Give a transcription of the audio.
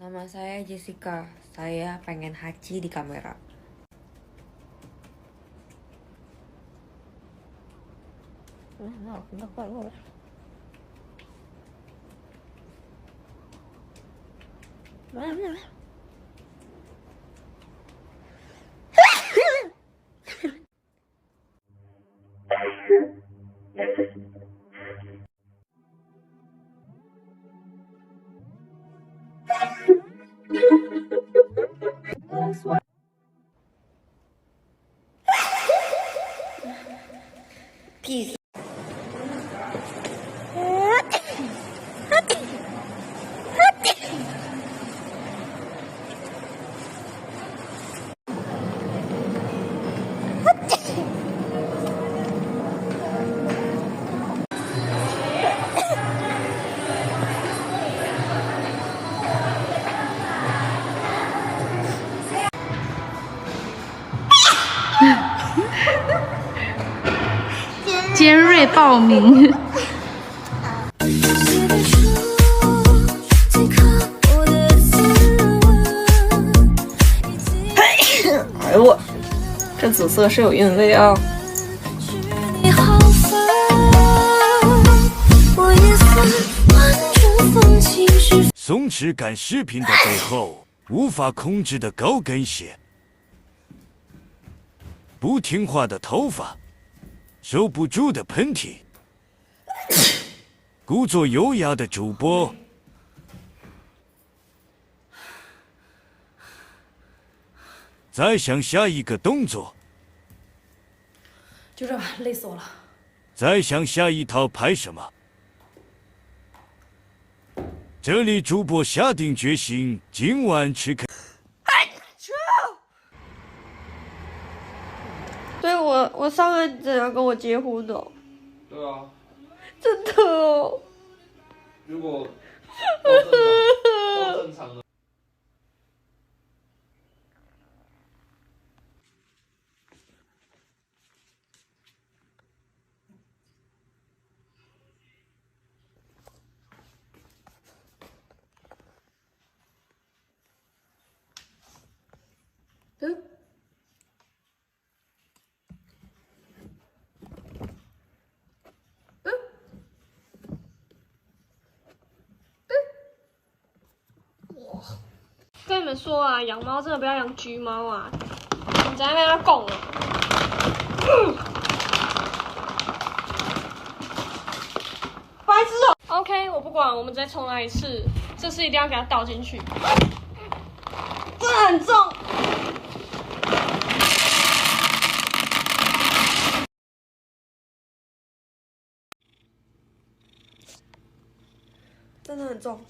Nama saya Jessica. Saya pengen haji di kamera. Peace. 尖锐报名。哎呦我，这紫色是有韵味啊！松弛感视频的背后，无法控制的高跟鞋，不听话的头发，收不住的喷嚏，故作优雅的主播。再想下一个动作，就这吧，累死我了。再想下一套拍什么？这里主播下定决心，今晚吃肯。对我上个怎样跟我结婚的？对啊，真的哦。如果都正常的。跟你们说啊，养猫真的不要养橘猫啊！你在那边要拱啊！白痴哦 ！OK， 我不管，我们再重来一次，这次一定要给它倒进去，真的很重。真的很重。